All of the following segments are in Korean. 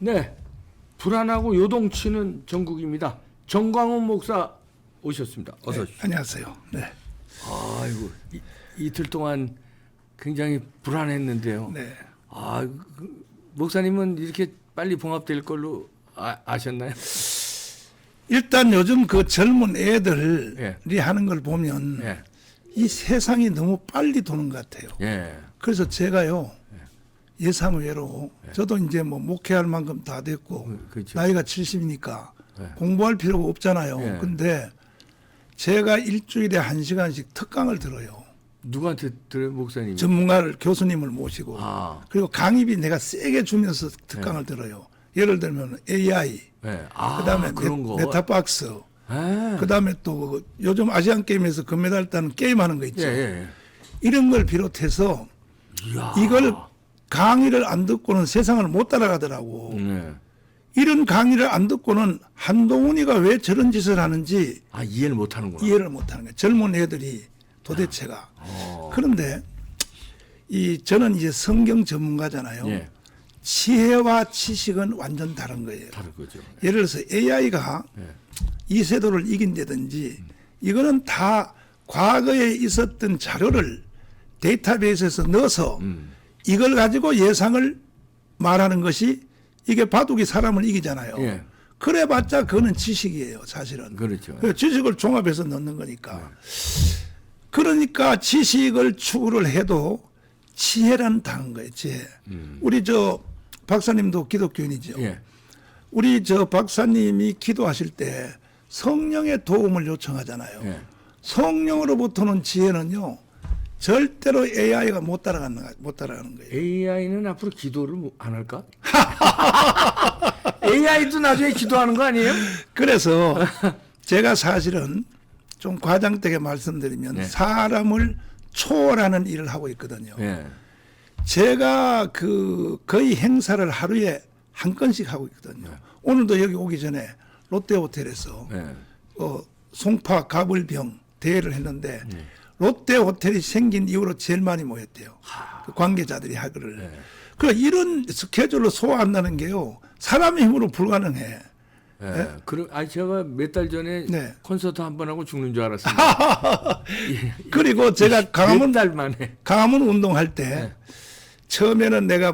네, 불안하고 요동치는 전국입니다. 정광훈 목사 오셨습니다. 어서 오십시오. 안녕하세요. 네. 아이고, 이틀 동안 굉장히 불안했는데요. 네. 목사님은 이렇게 빨리 봉합될 걸로 아셨나요? 일단 요즘 그 젊은 애들이 예. 하는 걸 보면 예. 이 세상이 너무 빨리 도는 것 같아요. 예. 그래서 제가요 예상외로 저도 이제 뭐 목회할 만큼 다 됐고 그렇죠. 나이가 70이니까 예. 공부할 필요가 없잖아요. 예. 근데 제가 일주일에 1시간씩 특강을 들어요. 누구한테 들어요, 목사님? 전문가를 교수님을 모시고 그리고 강의비 내가 세게 주면서 특강을 들어요. 예를 들면 AI, 네. 그다음에 그런 거. 메타박스, 예. 그다음에 또 요즘 아시안 게임에서 금메달 따는 게임하는 거 있죠. 예. 이런 걸 비롯해서 이야. 이걸 강의를 안 듣고는 세상을 못 따라가더라고. 네. 이런 강의를 안 듣고는 한동훈이가 왜 저런 짓을 하는지 이해를 못 하는구나. 이해를 못 하는 거예요. 젊은 애들이 도대체가. 그런데 저는 이제 성경 전문가잖아요. 예. 지혜와 지식은 완전 다른 거예요. 다른 거죠. 예를 들어서 AI가 예. 이세돌을 이긴다든지 이거는 다 과거에 있었던 자료를 데이터베이스에서 넣어서 이걸 가지고 예상을 말하는 것이 이게 바둑이 사람을 이기잖아요. 예. 그래봤자 그거는 지식이에요, 사실은. 그렇죠. 지식을 종합해서 넣는 거니까. 그러니까 지식을 추구를 해도 지혜라는 다른 거예요, 지혜. 우리 박사님도 기독교인이죠. 예. 우리 박사님이 기도하실 때 성령의 도움을 요청하잖아요. 예. 성령으로부터는 지혜는요, 절대로 AI가 못 따라가는 거예요. AI는 앞으로 기도를 안 할까? AI도 나중에 기도하는 거 아니에요? 그래서 제가 사실은 좀 과장되게 말씀드리면 네. 사람을 초월하는 일을 하고 있거든요. 예. 제가 거의 행사를 하루에 한 건씩 하고 있거든요. 오늘도 여기 오기 전에 롯데호텔에서 예. 송파 가불병 대회를 했는데 롯데호텔이 생긴 이후로 제일 많이 모였대요. 그 관계자들이 하기를. 그래 이런 스케줄로 소화한다는 게요. 사람의 힘으로 불가능해. 예. 제가 몇 달 전에 네. 콘서트 한 번 하고 죽는 줄 알았습니다. 그리고 제가 몇 달 만에. 강화문 운동할 때 처음에는 내가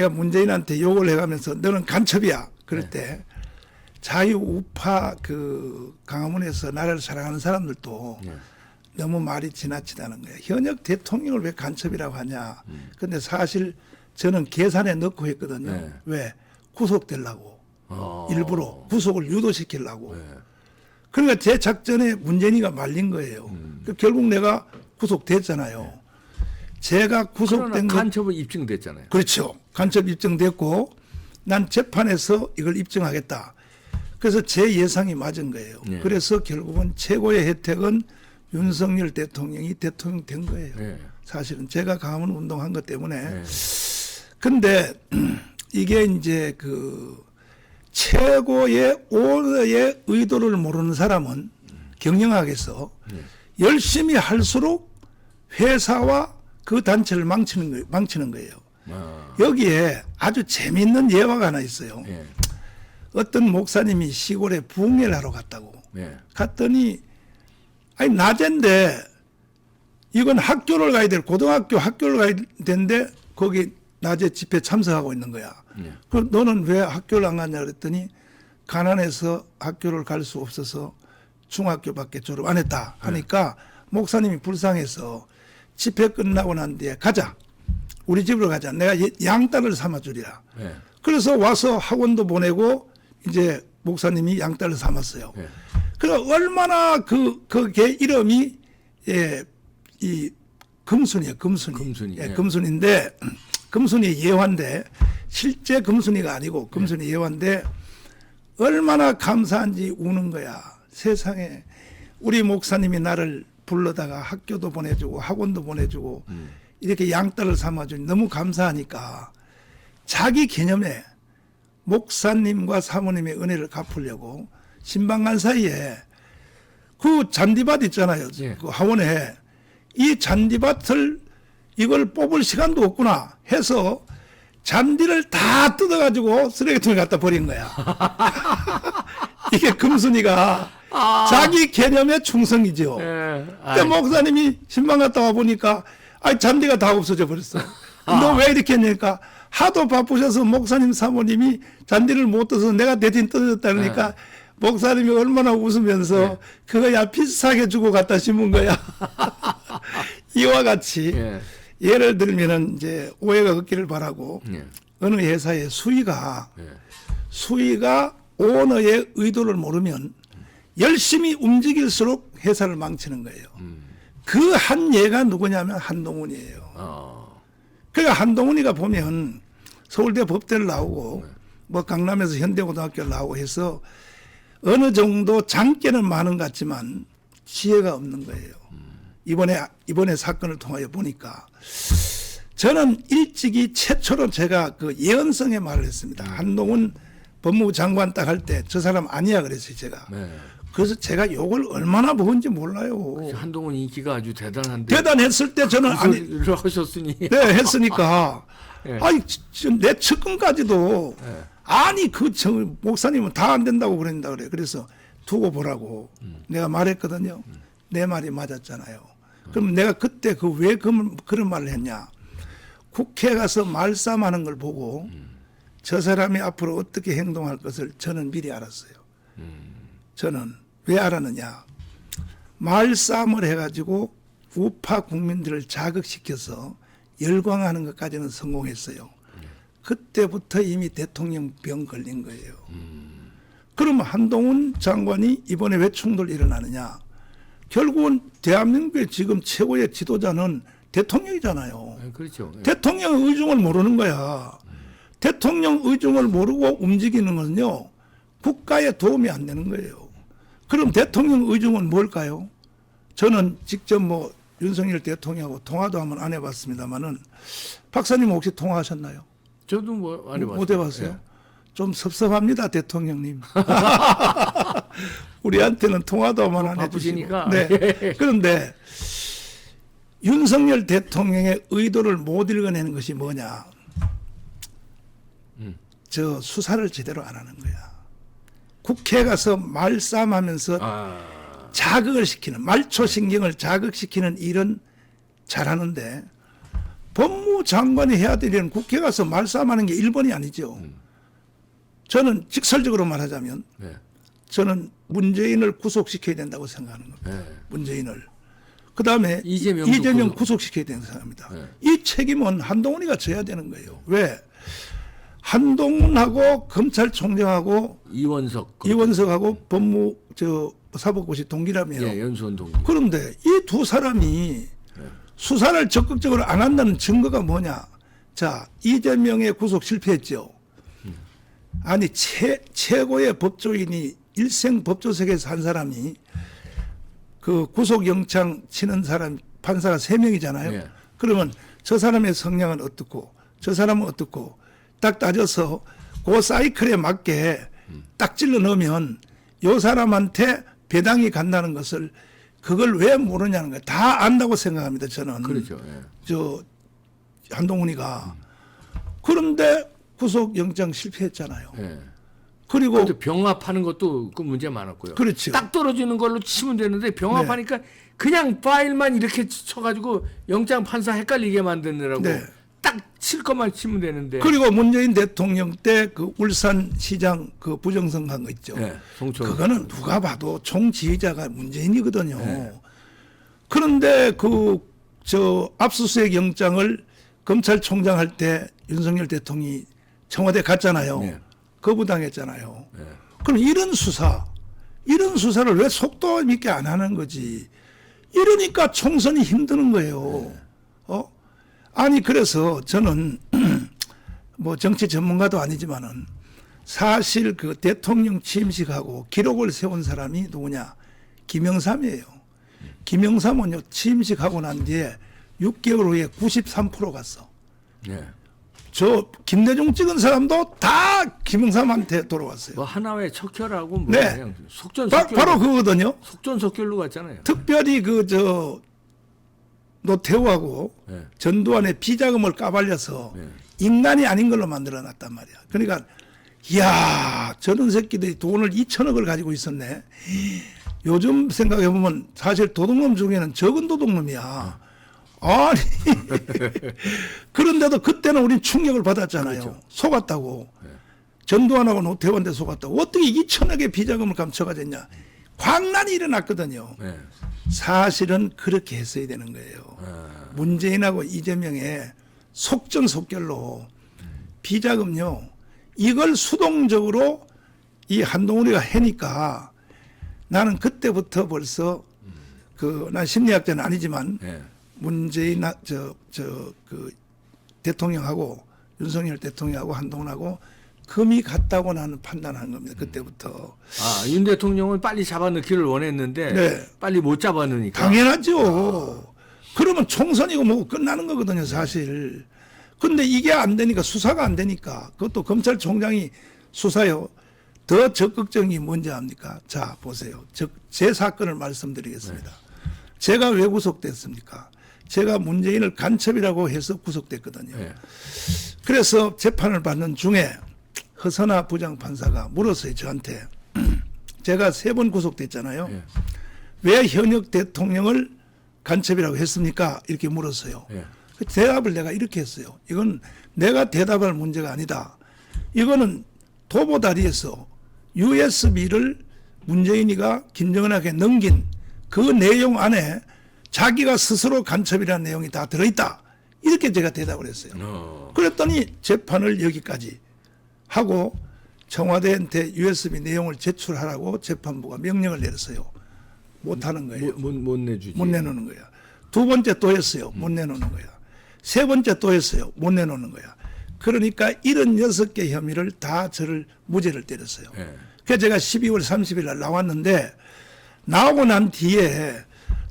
문재인한테 욕을 해가면서 너는 간첩이야. 그럴 때 자유우파 강화문에서 나라를 사랑하는 사람들도 너무 말이 지나치다는 거예요. 현역 대통령을 왜 간첩이라고 하냐. 근데 사실 저는 계산에 넣고 했거든요. 네. 왜? 구속되려고. 일부러 구속을 유도시키려고. 그러니까 제 작전에 문재인이가 말린 거예요. 결국 내가 구속됐잖아요. 제가 구속된 것 간첩은 입증됐잖아요. 그렇죠. 간첩 입증됐고 난 재판에서 이걸 입증하겠다. 그래서 제 예상이 맞은 거예요. 네. 그래서 결국은 최고의 혜택은 윤석열 대통령이 대통령 된 거예요. 네. 사실은 제가 강화문 운동한 것 때문에. 네. 근데 이게 이제 최고의 오의 의도를 모르는 사람은 경영학에서 열심히 할수록 회사와 그 단체를 망치는 거예요. 여기에 아주 재미있는 예화가 하나 있어요. 예. 어떤 목사님이 시골에 부흥회를 하러 갔다고. 예. 갔더니 아니 낮인데 이건 학교를 가야 될 고등학교 학교를 가야 되는데 거기 낮에 집회 참석하고 있는 거야. 그럼 너는 왜 학교를 안 갔냐 그랬더니 가난해서 학교를 갈 수 없어서 중학교밖에 졸업 안 했다 하니까 목사님이 불쌍해서 집회 끝나고 난 뒤에 가자. 우리 집으로 가자. 내가 양딸을 삼아주리라. 예. 그래서 와서 학원도 보내고 이제 목사님이 양딸을 삼았어요. 예. 그러니까 얼마나 그게 이름이 이 금순이에요. 금순이. 예. 금순인데 금순이 예화인데 실제 금순이가 아니고 금순이 예화인데 얼마나 감사한지 우는 거야. 세상에 우리 목사님이 나를 불러다가 학교도 보내주고 학원도 보내주고 이렇게 양딸을 삼아주니 너무 감사하니까 자기 개념에 목사님과 사모님의 은혜를 갚으려고 신방간 사이에 그 잔디밭 있잖아요. 예. 그 하원에 이 잔디밭을 이걸 뽑을 시간도 없구나 해서 잔디를 다 뜯어가지고 쓰레기통에 갖다 버린 거야. 이게 금순이가 자기 개념의 충성이죠. 예. 근데 목사님이 신방 갔다 와 보니까 잔디가 다 없어져 버렸어. 너 왜 이렇게 했냐니까 하도 바쁘셔서 목사님 사모님이 잔디를 못 떠서 내가 대신 뜯었다 그러니까 목사님이 얼마나 웃으면서 그거야 비싸게 주고 갖다 심은 거야. 이와 같이 예를 들면은 이제 오해가 없기를 바라고 어느 회사의 수위가 오너의 의도를 모르면 열심히 움직일수록 회사를 망치는 거예요. 그 한 예가 누구냐면 한동훈이에요. 그러니까 한동훈이가 보면 서울대 법대를 나오고 뭐 강남에서 현대고등학교를 나오고 해서 어느 정도 장깨는 많은 것 같지만 지혜가 없는 거예요. 이번에 사건을 통하여 보니까 저는 일찍이 최초로 제가 그 예언성의 말을 했습니다. 한동훈 법무부 장관 딱 할 때 저 사람 아니야 그랬어요 제가. 그래서 제가 욕을 얼마나 먹은지 몰라요. 한동훈 인기가 아주 대단한데. 대단했을 때 저는 아니를 하셨으니. 네, 했으니까. 아니, 내 측근까지도 아니 목사님은 다 안 된다고 그런다 그래. 그래서 두고 보라고 내가 말했거든요. 내 말이 맞았잖아요. 그럼 내가 그때 왜 그런 말을 했냐? 국회 가서 말싸움하는 걸 보고 저 사람이 앞으로 어떻게 행동할 것을 저는 미리 알았어요. 저는 왜 알았느냐? 말싸움을 해가지고 우파 국민들을 자극시켜서 열광하는 것까지는 성공했어요. 그때부터 이미 대통령 병 걸린 거예요. 그럼 한동훈 장관이 이번에 왜 충돌이 일어나느냐? 결국은 대한민국의 지금 최고의 지도자는 대통령이잖아요. 그렇죠. 대통령 의중을 모르는 거야. 대통령 의중을 모르고 움직이는 건요. 국가에 도움이 안 되는 거예요. 그럼 대통령 의중은 뭘까요? 저는 직접 윤석열 대통령하고 통화도 한번 안 해봤습니다만은 박사님 혹시 통화하셨나요? 저도 안 해봤어요. 못 해봤어요? 좀 섭섭합니다, 대통령님. 우리한테는 통화도 한번 안 해주시고. 네. 그런데 윤석열 대통령의 의도를 못 읽어내는 것이 뭐냐? 저 수사를 제대로 안 하는 거야. 국회 가서 말싸움하면서 자극을 시키는 말초신경을 자극시키는 일은 잘하는데 법무부 장관이 해야 될 일은 국회 가서 말싸움하는 게 1번이 아니죠. 저는 직설적으로 말하자면 저는 문재인을 구속시켜야 된다고 생각하는 겁니다. 문재인을. 그다음에 이재명 구속시켜야 된다고 생각합니다. 이 책임은 한동훈이가 져야 되는 거예요. 왜? 한동훈하고 검찰총장하고 이원석하고 사법고시 동기라며요. 연수원 동기. 그런데 이 두 사람이 수사를 적극적으로 안 한다는 증거가 뭐냐? 자, 이재명의 구속 실패했죠. 아니 최고의 법조인이 일생 법조세계에서 한 사람이 그 구속영장 치는 사람 판사가 3명이잖아요. 그러면 저 사람의 성향은 어떻고 저 사람은 어떻고 딱 따져서 그 사이클에 맞게 딱 찔러 넣으면 요 사람한테 배당이 간다는 것을 그걸 왜 모르냐는 거예요. 다 안다고 생각합니다. 저는. 그렇죠. 한동훈이가. 그런데 구속영장 실패했잖아요. 그리고 병합하는 것도 그 문제 많았고요. 그렇죠. 딱 떨어지는 걸로 치면 되는데 병합하니까 그냥 파일만 이렇게 쳐가지고 영장 판사 헷갈리게 만드느라고 딱 칠 것만 치면 되는데. 그리고 문재인 대통령 때 그 울산시장 그 부정선거한 거 있죠. 그거는 누가 봐도 총지휘자가 문재인이거든요. 그런데 압수수색 영장을 검찰총장 할 때 윤석열 대통령이 청와대 갔잖아요. 거부당했잖아요. 그럼 이런 수사를 왜 속도 있게 안 하는 거지? 이러니까 총선이 힘드는 거예요. 아니 그래서 저는 정치 전문가도 아니지만은 사실 그 대통령 취임식하고 기록을 세운 사람이 누구냐? 김영삼이에요. 김영삼은요 취임식하고 난 뒤에 6개월 후에 93% 갔어. 저 김대중 찍은 사람도 다 김영삼한테 돌아왔어요. 하나의 척결하고 속전속결 바로 그거거든요. 속전속결로 갔잖아요. 특별히 노태우하고 전두환의 비자금을 까발려서 인간이 아닌 걸로 만들어 놨단 말이야. 그러니까 이야 저런 새끼들이 돈을 2천억을 가지고 있었네. 요즘 생각해 보면 사실 도둑놈 중에는 적은 도둑놈이야. 아니 그런데도 그때는 우린 충격을 받았잖아요. 그렇죠. 속았다고. 전두환하고 노태우한테 속았다고. 어떻게 2천억의 비자금을 감춰가졌냐. 광란이 일어났거든요. 네. 사실은 그렇게 했어야 되는 거예요. 문재인하고 이재명의 속전속결로 비자금요. 이걸 수동적으로 이 한동훈이가 해니까 나는 그때부터 벌써 난 심리학자는 아니지만 네. 문재인 그 대통령하고 윤석열 대통령하고 한동훈하고 금이 같다고 나는 판단한 겁니다. 그때부터. 윤 대통령은 빨리 잡아넣기를 원했는데 네. 빨리 못 잡아넣으니까. 당연하죠. 그러면 총선이고 뭐고 끝나는 거거든요, 사실. 근데 이게 안 되니까 수사가 안 되니까 그것도 검찰총장이 수사요. 더 적극적인 게 뭔지 압니까? 자, 보세요. 제 사건을 말씀드리겠습니다. 네. 제가 왜 구속됐습니까? 제가 문재인을 간첩이라고 해서 구속됐거든요. 네. 그래서 재판을 받는 중에 허선아 부장판사가 물었어요, 저한테. 제가 3번 구속됐잖아요. 네. 왜 현역 대통령을 간첩이라고 했습니까? 이렇게 물었어요. 네. 그 대답을 내가 이렇게 했어요. 이건 내가 대답할 문제가 아니다. 이거는 도보다리에서 USB를 문재인이가 김정은에게 넘긴 그 내용 안에 자기가 스스로 간첩이라는 내용이 다 들어있다. 이렇게 제가 대답을 했어요. 그랬더니 재판을 여기까지 하고 청와대한테 USB 내용을 제출하라고 재판부가 명령을 내렸어요. 못하는 거예요. 못 내주지. 못 내놓는 거야. 두 번째 또 했어요. 못 내놓는 거야. 세 번째 또 했어요. 못 내놓는 거야. 그러니까 76개 혐의를 다 저를 무죄를 때렸어요. 네. 그래서 제가 12월 30일 날 나왔는데 나오고 난 뒤에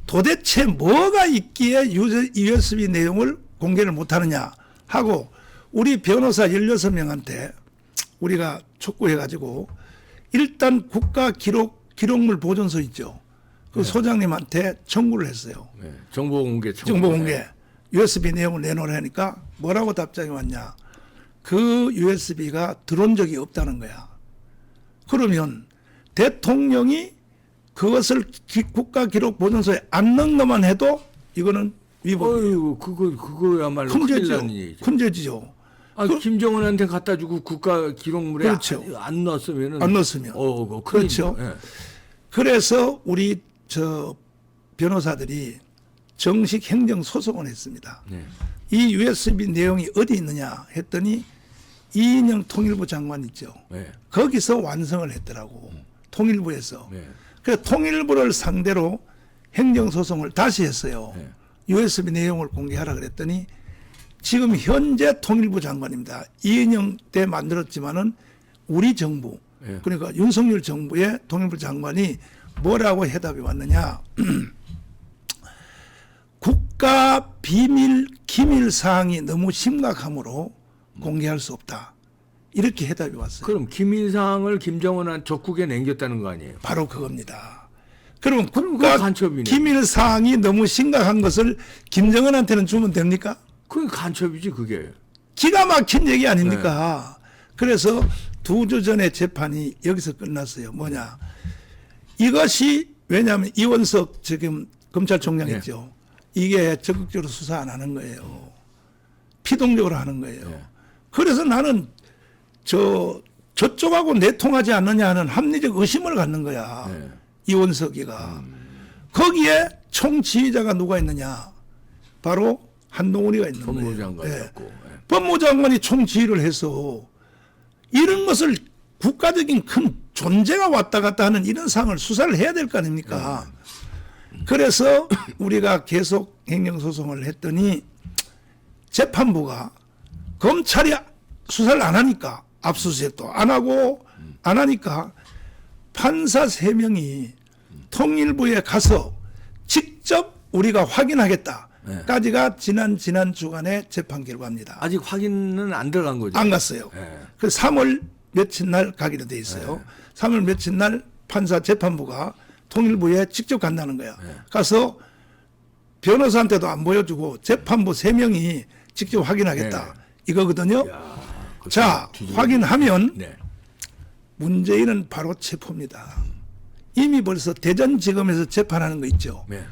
도대체 뭐가 있기에 USB 내용을 공개를 못하느냐 하고 우리 변호사 16명한테 우리가 촉구해가지고 일단 국가기록물 보존서 있죠. 그 소장님한테 청구를 했어요. 네. 정보 공개. 정보 공개. USB 내용을 내놓으라 하니까 뭐라고 답장이 왔냐. 그 USB가 들어온 적이 없다는 거야. 그러면 대통령이 그것을 국가기록보존서에 안 넣은 것만 해도 이거는 위법이에요. 그거야말로 큰 큰일 죄죠. 나는 얘기죠. 큰 죄지죠. 김정은한테 갖다 주고 국가 기록물에 그렇죠. 안 넣었으면은. 안 넣었으면. 그렇죠. 네. 그래서 우리 변호사들이 정식 행정 소송을 했습니다. 네. 이 USB 내용이 어디 있느냐 했더니 이인영 통일부 장관 있죠. 네. 거기서 완성을 했더라고. 통일부에서. 네. 그래서 통일부를 상대로 행정소송을 다시 했어요. 네. USB 내용을 공개하라 그랬더니 지금 현재 통일부 장관입니다. 이인영 때 만들었지만은 우리 정부, 네. 그러니까 윤석열 정부의 통일부 장관이 뭐라고 해답이 왔느냐. 국가 비밀 기밀 사항이 너무 심각하므로 공개할 수 없다. 이렇게 해답이 왔어요. 그럼 기밀사항을 김정은한 적국에 남겼다는 거 아니에요? 바로 그겁니다. 그럼 그건 국가 간첩이네. 기밀 사항이 너무 심각한 것을 김정은한테는 주면 됩니까? 그게 간첩이지 그게. 기가 막힌 얘기 아닙니까? 그래서 2주 전에 재판이 여기서 끝났어요. 뭐냐? 이것이 왜냐하면 이원석 지금 검찰총장 네. 있죠. 이게 적극적으로 수사 안 하는 거예요. 피동적으로 하는 거예요. 네. 그래서 나는 저쪽하고 내통하지 않느냐 하는 합리적 의심을 갖는 거야. 네. 이원석이가. 거기에 총지휘자가 누가 있느냐. 바로 한동훈이가 있는 거예요. 법무장관이었고. 네. 법무장관이 총지휘를 해서 이런 것을 국가적인 큰 존재가 왔다 갔다 하는 이런 상황을 수사를 해야 될 거 아닙니까? 그래서 우리가 계속 행정소송을 했더니 재판부가 검찰이 수사를 안 하니까 압수수색도 안 하고 안 하니까 판사 3명이 통일부에 가서 직접 우리가 확인하겠다까지가 지난 주간의 재판 결과입니다. 아직 확인은 안 들어간 거죠. 안 갔어요. 네. 그 3월 며칠 날 가기로 돼 있어요. 3월 며칠 날 판사 재판부가 통일부에 직접 간다는 거야. 가서 변호사한테도 안 보여주고 재판부 3명이 직접 확인하겠다. 이거거든요. 야, 자, 뒤집어. 확인하면 네. 문재인은 바로 체포입니다. 이미 벌써 대전지검에서 재판하는 거 있죠. 네.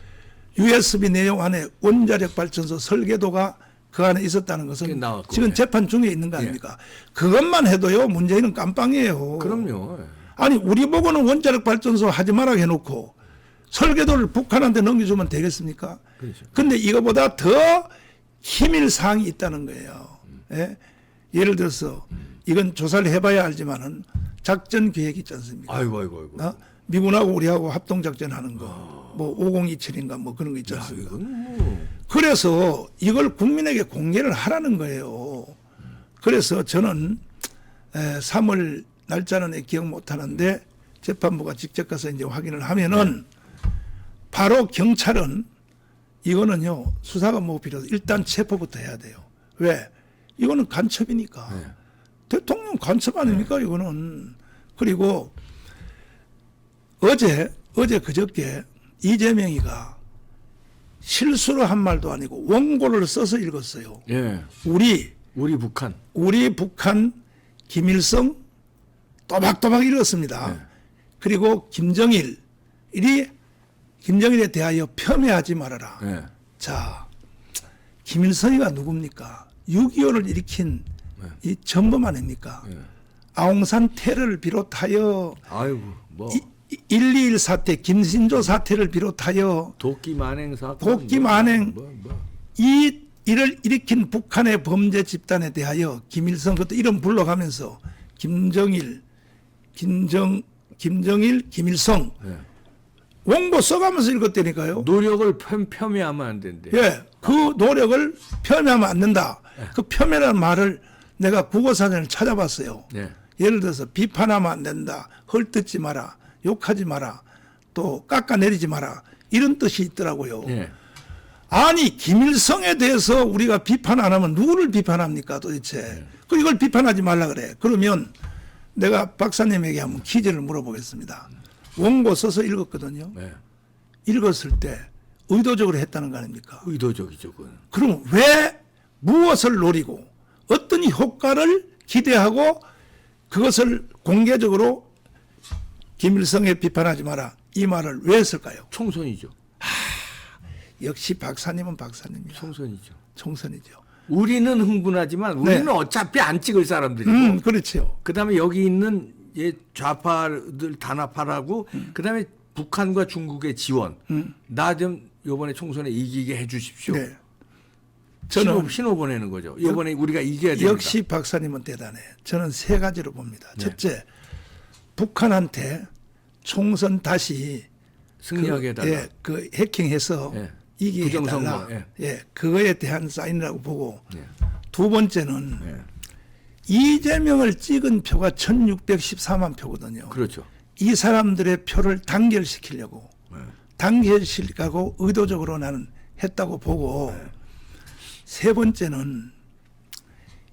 USB 내용 안에 원자력 발전소 설계도가 그 안에 있었다는 그게 것은 나왔고, 지금 네. 재판 중에 있는 거 아닙니까? 그것만 해도요, 문재인은 깜빵이에요. 그럼요. 아니, 우리 보고는 원자력 발전소 하지 마라 해놓고 설계도를 북한한테 넘겨주면 되겠습니까? 그렇죠. 근데 이거보다 더 힘일 사항이 있다는 거예요. 예? 예를 들어서 이건 조사를 해봐야 알지만은 작전 계획 있지 않습니까? 아이고. 어? 미군하고 우리하고 합동작전 하는 거, 뭐 5027인가 뭐 그런 거 있지 않습니까? 이건 뭐. 그래서 이걸 국민에게 공개를 하라는 거예요. 그래서 저는 3월 날짜는 기억 못 하는데 재판부가 직접 가서 이제 확인을 하면은 바로 경찰은 이거는요, 수사가 뭐 필요 없어. 일단 체포부터 해야 돼요. 왜? 이거는 간첩이니까. 네. 대통령 간첩 아닙니까? 이거는. 그리고 어제 그저께 이재명이가 실수로 한 말도 아니고 원고를 써서 읽었어요. 예. 우리 북한 김일성 또박또박 읽었습니다. 네. 그리고 김정일에 대하여 폄훼하지 말아라. 네. 자, 김일성이가 누굽니까? 6.25를 일으킨 이 전범 아닙니까? 네. 아웅산 테러를 비롯하여 아이고 뭐 121 사태, 김신조 사태를 비롯하여 도끼 만행 사건, 도끼 만행 뭐. 이를 일으킨 북한의 범죄 집단에 대하여 김일성 그것도 이름 불러가면서 김정일, 김일성 네. 원고 써가면서 읽었다니까요. 노력을 폄훼하면 안 된대. 예, 그 노력을 폄훼하면 안 된다. 그 폄훼라는 말을 내가 국어사전을 찾아봤어요. 네. 예를 들어서 비판하면 안 된다. 헐뜯지 마라. 욕하지 마라. 또 깎아내리지 마라. 이런 뜻이 있더라고요. 네. 아니 김일성에 대해서 우리가 비판 안 하면 누구를 비판합니까 도대체. 그 이걸 비판하지 말라 그래. 그러면 내가 박사님에게 한번 퀴즈를 물어보겠습니다. 원고 써서 읽었거든요. 네. 읽었을 때 의도적으로 했다는 거 아닙니까? 의도적이죠, 그건. 그럼 왜 무엇을 노리고 어떤 효과를 기대하고 그것을 공개적으로 김일성에 비판하지 마라 이 말을 왜 했을까요? 총선이죠. 역시 박사님은 박사님이야. 총선이죠. 총선이죠. 우리는 흥분하지만 우리는 네. 어차피 안 찍을 사람들이고 그렇죠. 그다음에 여기 있는 좌파들 단합하라고 그다음에 북한과 중국의 지원 나 좀 이번에 총선에 이기게 해주십시오. 네. 저는 신호 보내는 거죠. 이번에 우리가 이겨야 됩니다. 역시 박사님은 대단해. 저는 세 가지로 봅니다. 네. 첫째, 북한한테 총선 다시 승리하게 해달라. 예, 그 해킹해서 예. 이기게 해달라. 부정선거, 예. 예, 그거에 대한 사인이라고 보고 예. 두 번째는 예. 이재명을 찍은 표가 1614만 표거든요. 그렇죠. 이 사람들의 표를 단결시키려고 단결시키려고 의도적으로 나는 했다고 보고 세 번째는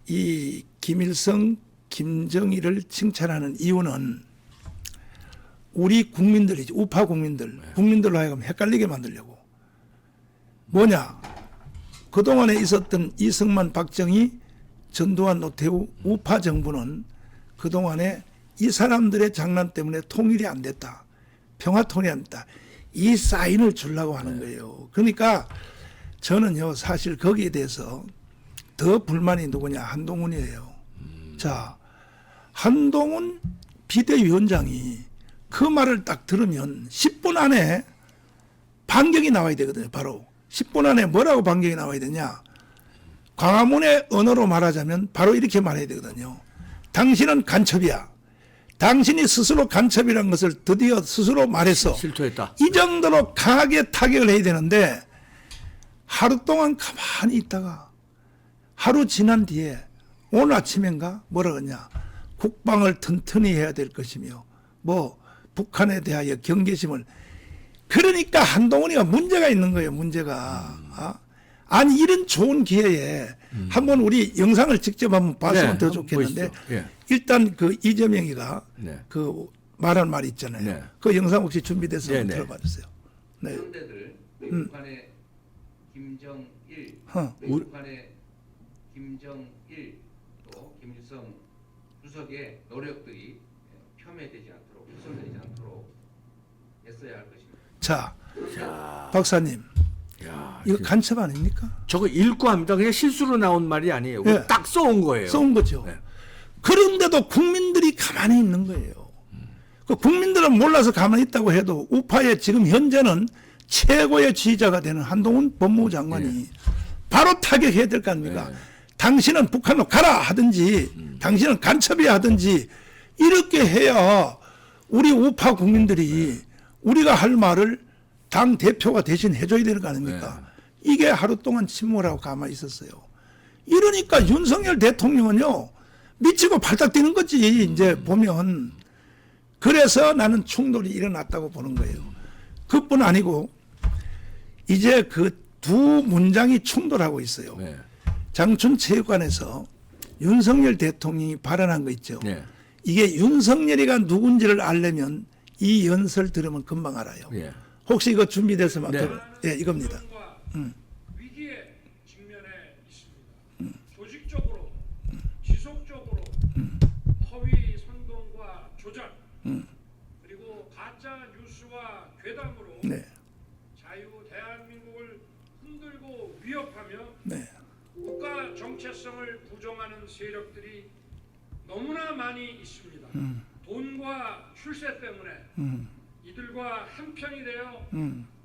이 김일성, 김정일을 칭찬하는 이유는 우리 국민들이지 우파 국민들로 하여금 헷갈리게 만들려고. 뭐냐? 그동안에 있었던 이승만, 박정희, 전두환, 노태우 우파 정부는 그동안에 이 사람들의 장난 때문에 통일이 안 됐다. 평화 통일이 안 됐다. 이 사인을 주려고 하는 거예요. 그러니까 저는요 사실 거기에 대해서 더 불만이 누구냐 한동훈이에요. 자, 한동훈 비대위원장이 그 말을 딱 들으면 10분 안에 반격이 나와야 되거든요. 바로 10분 안에 뭐라고 반격이 나와야 되냐. 광화문의 언어로 말하자면 바로 이렇게 말해야 되거든요. 당신은 간첩이야. 당신이 스스로 간첩이라는 것을 드디어 스스로 말해서 실토했다. 이 정도로 강하게 타격을 해야 되는데 하루 동안 가만히 있다가 하루 지난 뒤에 오늘 아침인가 뭐라 그러냐. 국방을 튼튼히 해야 될 것이며 뭐 북한에 대하여 경계심을. 그러니까 한동훈이가 문제가 있는 거예요. 문제가. 아니 이런 좋은 기회에 한번 우리 영상을 직접 한번 봤으면 네, 더 한번 좋겠는데 보시죠. 예. 일단 그 이재명이가 네. 그 말한 말 있잖아요. 네. 그 영상 혹시 준비돼서 네, 한번 네. 들어봐 주세요. 네. 그런데들 북한의 김정일, 어. 북한의 김정일 또 김일성 주석의 노력들이 폄훼되지 않도록 훼손되지 않도록 애써야 할 것입니다. 자, 박사님, 야, 이거 간첩 아닙니까? 저거 읽고 합니다. 그냥 실수로 나온 말이 아니에요. 예. 딱 써온 거예요. 써온 거죠. 네. 그런데도 국민들이 가만히 있는 거예요. 그 국민들은 몰라서 가만히 있다고 해도 우파의 지금 현재는 최고의 지휘자가 되는 한동훈 법무부 장관이 바로 타격해야 될 거 아닙니까? 당신은 북한으로 가라 하든지 당신은 간첩이야 하든지 이렇게 해야 우리 우파 국민들이 우리가 할 말을 당 대표가 대신 해줘야 되는 거 아닙니까? 이게 하루 동안 침묵을 하고 가만히 있었어요. 이러니까 윤석열 대통령은요 미치고 팔딱 뛰는 거지 이제 보면. 그래서 나는 충돌이 일어났다고 보는 거예요. 그뿐 아니고 이제 그 두 문장이 충돌하고 있어요. 네. 장춘체육관에서 윤석열 대통령이 발언한 거 있죠. 네. 이게 윤석열이가 누군지를 알려면 이 연설 들으면 금방 알아요. 예. 혹시 이거 준비돼서 막 네. 예, 이겁니다. 위기에 직면해 있습니다. 조직적으로, 지속적으로 허위 선동과 조작, 그리고 가짜 뉴스와 괴담으로 네, 자유 대한민국을 흔들고 위협하며 네, 국가 정체성을 부정하는 세력들이 너무나 많이 있습니다. 돈과 출세 때문에 이들과 한편이 되어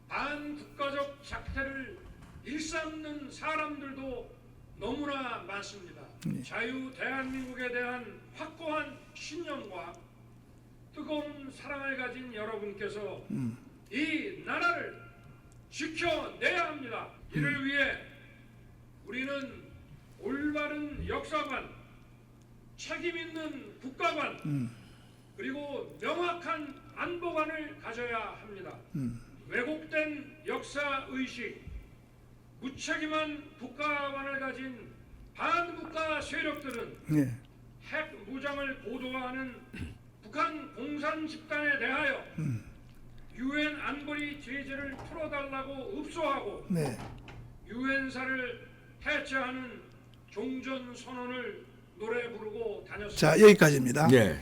반국가적 작태를 일삼는 사람들도 너무나 많습니다. 자유 대한민국에 대한 확고한 신념과 뜨거운 사랑을 가진 여러분께서 이 나라를 지켜내야 합니다. 이를 위해 우리는 올바른 역사관, 책임 있는 국가관, 그리고 명확한 안보관을 가져야 합니다. 왜곡된 역사 의식, 무책임한 국가관을 가진 반국가 세력들은 네, 핵 무장을 고도화하는 북한 공산 집단에 대하여 유엔 안보리 제재를 풀어달라고 읍소하고 네. 유엔사를 해체하는 종전 선언을 노래 부르고 다녔습니다. 자, 여기까지입니다. 네.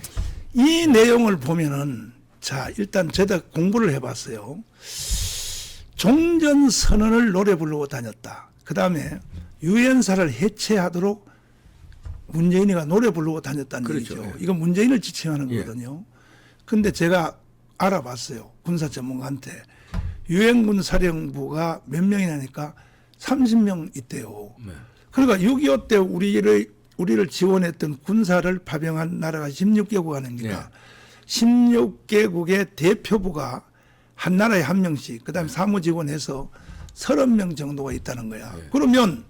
이 내용을 보면은 자, 일단 제가 공부를 해봤어요. 종전 선언을 노래 부르고 다녔다. 그 다음에 유엔사를 해체하도록 문재인이가 노래 부르고 다녔다는 그렇죠. 얘기죠. 예. 이건 문재인을 지칭하는 예. 거거든요. 근데 제가 알아봤어요. 군사 전문가한테. 유엔군 사령부가 몇 명이냐니까 30명 있대요. 네. 그러니까 6.25 때 우리를 지원했던 군사를 파병한 나라가 16개국 아닙니까? 16개국의 대표부가 한 나라에 한 명씩, 그 다음에 사무직원해서 30명 정도가 있다는 거야. 그러면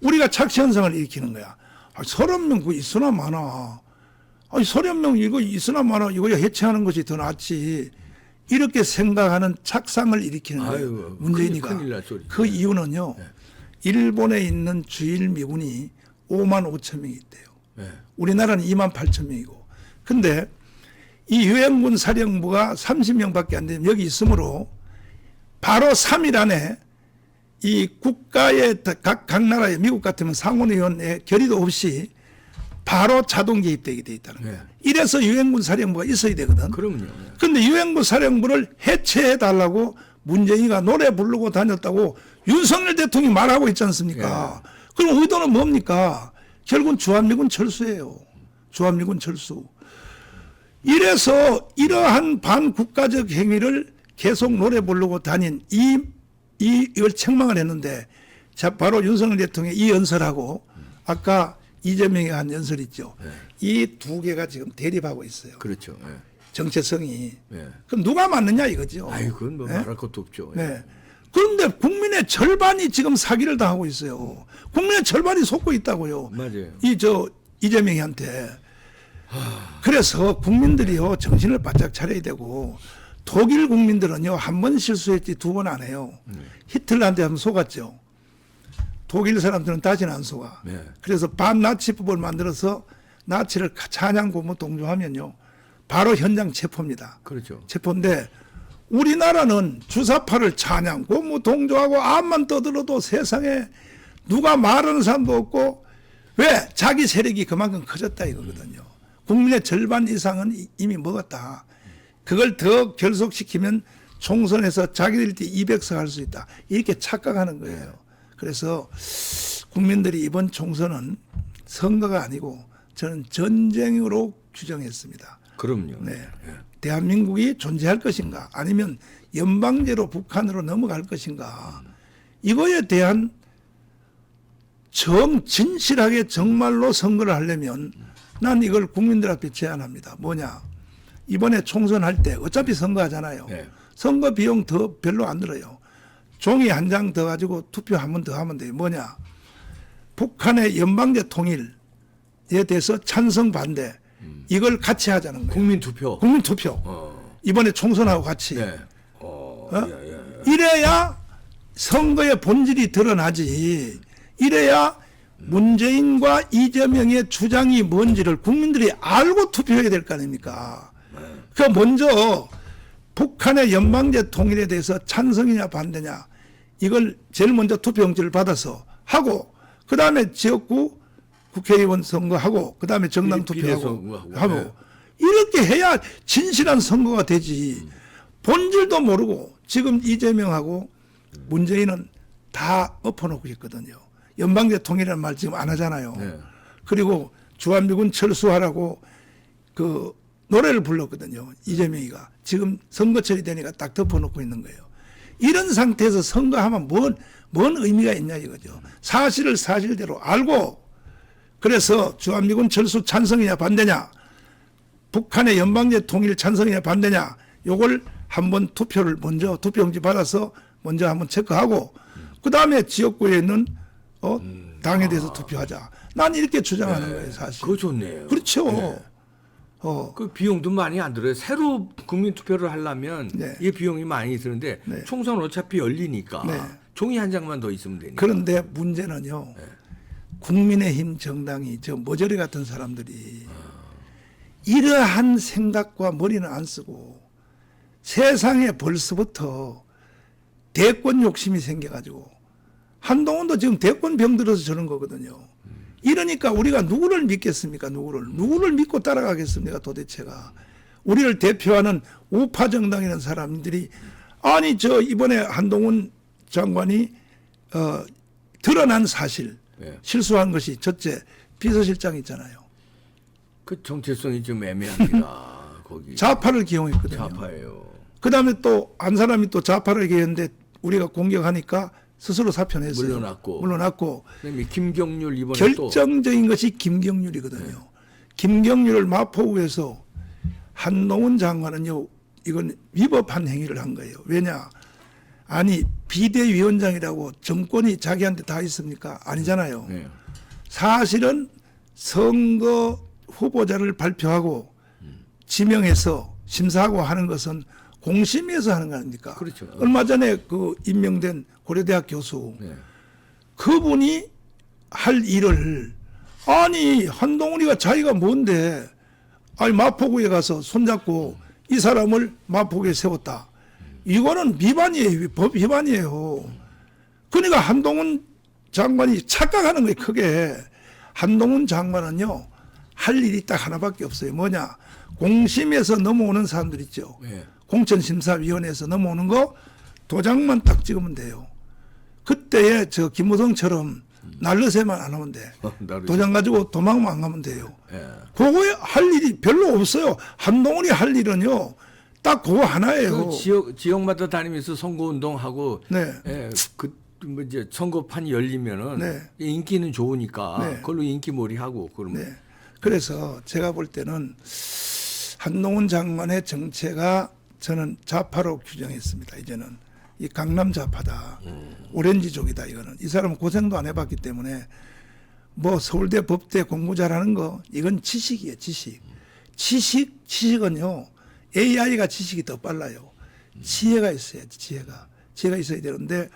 우리가 착시현상을 일으키는 거야. 30명 그거 있으나 많아. 30명 이거 있으나 많아. 이거 해체하는 것이 더 낫지. 이렇게 생각하는 착상을 일으키는 거예요. 아유, 문재인이가. 큰일 날 소리죠. 그 이유는요. 일본에 있는 주일 미군이 5만 5천 명이 있대요. 네. 우리나라는 2만 8천 명이고. 근데 이 유엔군 사령부가 30명밖에 안 되면 여기 있으므로 바로 3일 안에 이 국가의 각 나라의 미국 같으면 상원의원의 결의도 없이 바로 자동 개입되게 돼 있다는 거예요. 이래서 유엔군 사령부가 있어야 되거든. 그럼요. 그런데 유엔군 사령부를 해체해 달라고 문재인이가 노래 부르고 다녔다고 윤석열 대통령이 말하고 있지 않습니까? 그럼 의도는 뭡니까? 결국은 주한미군 철수예요. 주한미군 철수. 이래서 이러한 반국가적 행위를 계속 노래 부르고 다닌 이걸 책망을 했는데 자 바로 윤석열 대통령이 이 연설하고 아까 이재명이 한 연설 있죠. 이 두 개가 지금 대립하고 있어요. 그렇죠. 네. 정체성이. 네. 그럼 누가 맞느냐 이거죠. 아유, 그건 뭐 네? 말할 것도 없죠. 네. 그런데 국민의 절반이 지금 사기를 당하고 있어요. 국민의 절반이 속고 있다고요. 맞아요. 이재명이한테. 그래서 국민들이요 정신을 바짝 차려야 되고 독일 국민들은요 한 번 실수했지 두 번 안 해요. 히틀러한테 한번 속았죠. 독일 사람들은 다시는 안 속아. 네. 그래서 반나치법을 만들어서 나치를 찬양 고무 동조하면요 바로 현장 체포입니다. 그렇죠. 체포인데 우리나라는 주사파를 찬양 고무 동조하고 암만 떠들어도 세상에 누가 말하는 사람도 없고 왜? 자기 세력이 그만큼 커졌다 이거거든요. 국민의 절반 이상은 이미 먹었다. 그걸 더 결속시키면 총선에서 자기들끼리 200석 할 수 있다. 이렇게 착각하는 거예요. 그래서 국민들이 이번 총선은 선거가 아니고 저는 전쟁으로 규정했습니다. 그럼요. 네. 대한민국이 존재할 것인가 아니면 연방제로 북한으로 넘어갈 것인가 이거에 대한 진실하게 정말로 선거를 하려면 난 이걸 국민들 앞에 제안합니다. 뭐냐. 이번에 총선할 때 어차피 선거하잖아요. 네. 선거 비용 더 별로 안 들어요. 종이 한 장 더 가지고 투표 한 번 더 하면 돼요. 뭐냐. 북한의 연방제 통일에 대해서 찬성 반대 이걸 같이 하자는 거예요. 국민투표. 국민투표. 이번에 총선하고 같이. 네. 이래야 선거의 본질이 드러나지. 이래야 문재인과 이재명의 주장이 뭔지를 국민들이 알고 투표해야 될 거 아닙니까? 그 먼저 북한의 연방제 통일에 대해서 찬성이냐 반대냐 이걸 제일 먼저 투표용지를 받아서 하고 그 다음에 지역구 국회의원 선거하고 그 다음에 정당 투표하고 이렇게 해야 진실한 선거가 되지. 본질도 모르고 지금 이재명하고 문재인은 다 엎어놓고 있거든요. 연방제 통일이라는 말 지금 안 하잖아요. 네. 그리고 주한미군 철수하라고 그 노래를 불렀거든요. 이재명이가. 지금 선거철이 되니까 딱 덮어놓고 있는 거예요. 이런 상태에서 선거하면 뭔 의미가 있냐 이거죠. 사실을 사실대로 알고 그래서 주한미군 철수 찬성이냐 반대냐 북한의 연방제 통일 찬성이냐 반대냐 요걸 한번 투표를 먼저 투표용지 받아서 먼저 한번 체크하고 그 다음에 지역구에 있는 당에 대해서 투표하자. 난 이렇게 주장하는 거예요 사실. 그거 좋네요. 그렇죠. 네. 그 비용도 많이 안 들어요. 새로 국민 투표를 하려면 네. 이 비용이 많이 드는데 네. 총선 어차피 열리니까 네. 종이 한 장만 더 있으면 되니까. 그런데 문제는요. 국민의힘 정당이 저 모조리 같은 사람들이 이러한 생각과 머리는 안 쓰고 세상에 벌써부터 대권 욕심이 생겨가지고 한동훈도 지금 대권 병들어서 저런 거거든요. 이러니까 우리가 누구를 믿겠습니까? 누구를 믿고 따라가겠습니까? 도대체가. 우리를 대표하는 우파 정당이라는 사람들이 아니 저 이번에 한동훈 장관이 드러난 사실 네. 실수한 것이 첫째 비서실장 있잖아요. 그 정체성이 좀 애매합니다. 거기 좌파를 기용했거든요. 좌파예요. 그다음에 또 한 사람이 또 좌파를 기용했는데 우리가 공격하니까 스스로 사표냈어요. 물러났고. 그다음에 김경률 이번에 결정적인 것이 김경률이거든요. 네. 김경률을 마포구에서 한동훈 장관은요. 이건 위법한 행위를 한 거예요. 왜냐? 아니 비대위원장이라고 정권이 자기한테 다 있습니까? 아니잖아요. 네. 사실은 선거 후보자를 발표하고 지명해서 심사하고 하는 것은 공심위에서 하는 거 아닙니까? 그렇죠. 얼마 전에 그 임명된 고려대학 교수 네. 그분이 할 일을 아니 한동훈이가 자기가 뭔데 아니 마포구에 가서 손잡고 이 사람을 마포구에 세웠다. 이거는 위반이에요. 법 위반이에요. 그러니까 한동훈 장관이 착각하는 거예요. 크게. 한동훈 장관은요. 할 일이 딱 하나밖에 없어요. 뭐냐. 공심에서 넘어오는 사람들 있죠. 네. 공천심사위원회에서 넘어오는 거 도장만 딱 찍으면 돼요. 그때에 저 김무성처럼 날르새만 안 하면 돼. 도장 가지고 도망만 안 가면 돼요. 네. 그거에 할 일이 별로 없어요. 한동훈이 할 일은요. 딱 그거 하나예요. 그 지역마다 다니면서 선거운동하고 네. 예, 뭐 이제 선거판이 열리면은 네. 인기는 좋으니까 네. 그걸로 인기몰이하고 그러면 네. 그래서 제가 볼 때는 한동훈 장관의 정체가 저는 좌파로 규정했습니다. 이제는 이 강남 좌파다. 오렌지족이다. 이거는 이 사람은 고생도 안 해봤기 때문에 뭐 서울대 법대 공부 잘하는 거 이건 지식이에요. 지식은요. AI가 지식이 더 빨라요. 지혜가 있어야지. 지혜가 있어야 되는데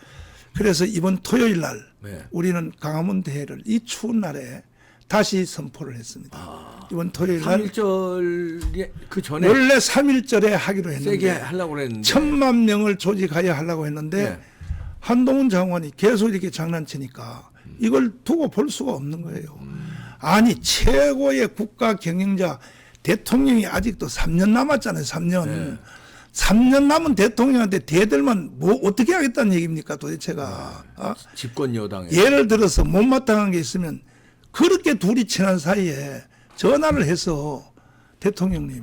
그래서 이번 토요일 날 네. 우리는 강화문 대회를 이 추운 날에 다시 선포를 했습니다. 이번 토요일 날 3.1절 그 전에 원래 3.1절에 하기로 세게 했는데 하려고 그랬는데 1,000만 명을 조직하여 하려고 했는데 네. 한동훈 장관이 계속 이렇게 장난치니까 이걸 두고 볼 수가 없는 거예요. 아니 최고의 국가 경영자 대통령이 아직도 3년 남았잖아요. 3년. 네. 3년 남은 대통령한테 대들만 뭐 어떻게 하겠다는 얘기입니까 도대체가. 집권 여당에. 예를 들어서 못마땅한 게 있으면 그렇게 둘이 친한 사이에 전화를 해서 대통령님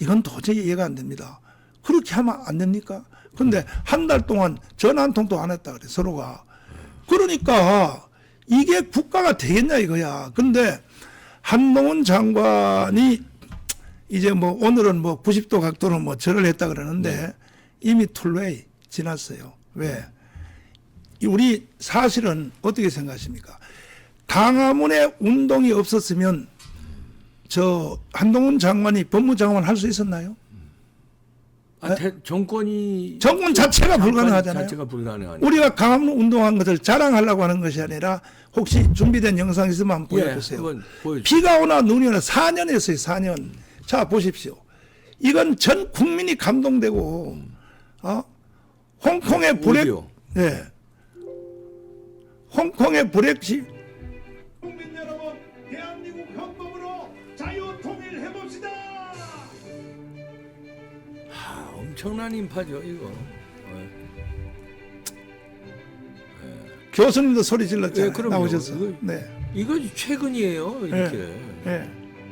이건 도저히 이해가 안 됩니다. 그렇게 하면 안 됩니까? 근데 한 달 동안 전화 한 통도 안 했다 그래 서로가. 그러니까 이게 국가가 되겠냐 이거야. 근데 한동훈 장관이 이제 뭐 오늘은 뭐 90도 각도로 뭐 절을 했다 그러는데 이미 툴웨이 지났어요. 왜? 우리 사실은 어떻게 생각하십니까? 강화문에 운동이 없었으면 저 한동훈 장관이 법무장관 할 수 있었나요? 정권이 정권 자체가 불가능하잖아요. 자체가 불가능하니까. 우리가 강화문 운동한 것을 자랑하려고 하는 것이 아니라 혹시 준비된 영상 있으면 한번 보여주세요. 한번 보여주세요. 비가 오나 눈이 오나 4년 했어요. 4년. 자 보십시오. 이건 전 국민이 감동되고 홍콩의 브렉 오디오. 네. 홍콩의 브렉시 국민 여러분 대한민국 헌법으로 자유 통일해 봅시다. 엄청난 인파죠 이거. 교수님도 소리 질렀잖아요. 예, 그럼요. 나오셔서. 이거- 네. 이거 최근이에요 이렇게. 네.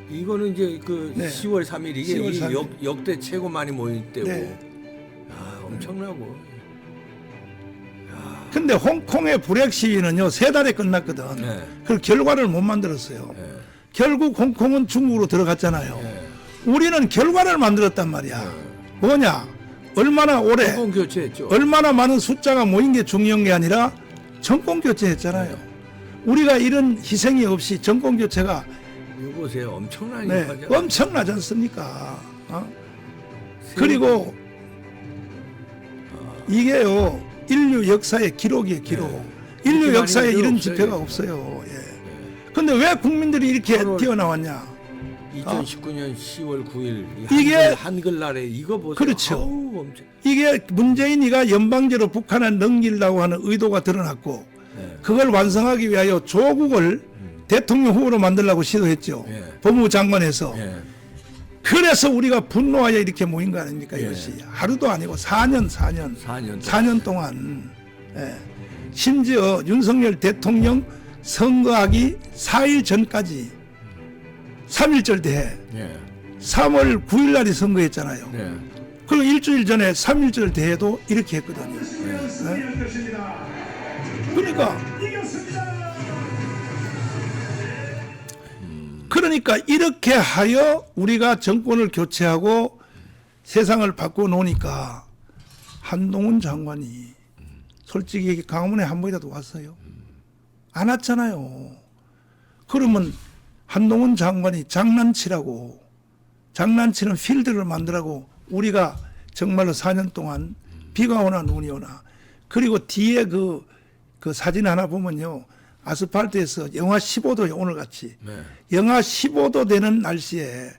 이거는 이제 그 네. 10월 3일 이게 10월 이 3일. 역대 최고 많이 모일 때고. 네. 엄청나고. 근데 홍콩의 불액 시위는요 3달에 끝났거든. 네. 그 결과를 못 만들었어요. 네. 결국 홍콩은 중국으로 들어갔잖아요. 네. 우리는 결과를 만들었단 말이야. 뭐냐? 얼마나 오래, 정권 교체했죠. 얼마나 많은 숫자가 모인 게 중요한 게 아니라 정권 교체했잖아요. 우리가 이런 희생이 없이 정권 교체가 이거 보세요. 엄청난 네, 인파죠. 엄청나지 않습니까? 그리고 이게요 인류 역사의 기록이에요, 기록. 인류 이렇게 역사에 많이 이런 없어요. 집회가 없어요. 예. 근데 왜 국민들이 이렇게 뛰어나왔냐? 2019년 10월 9일 이게- 한글날에 이거 보세요. 그렇죠. 아우, 엄청. 이게 문재인이가 연방제로 북한을 넘기려고 하는 의도가 드러났고 네. 그걸 완성하기 위하여 조국을 대통령 후보로 만들려고 시도했죠. 예. 법무장관에서. 예. 그래서 우리가 분노하여 이렇게 모인 거 아닙니까? 예. 이것이 하루도 아니고 4년 4년 동안 예. 심지어 윤석열 대통령 선거하기 4일 전까지 3.1절 대회 예. 3월 9일 날이 선거했잖아요. 예. 그리고 일주일 전에 3.1절 대회도 이렇게 했거든요. 그러니까 이렇게 하여 우리가 정권을 교체하고 세상을 바꿔 놓으니까 한동훈 장관이 솔직히 강화문에 한 번이라도 왔어요? 안 왔잖아요. 그러면 한동훈 장관이 장난치는 필드를 만들라고 우리가 정말로 4년 동안 비가 오나 눈이 오나 그리고 뒤에 그 사진 하나 보면요. 아스팔트에서 영하 15도에 오늘같이 네. 영하 15도 되는 날씨에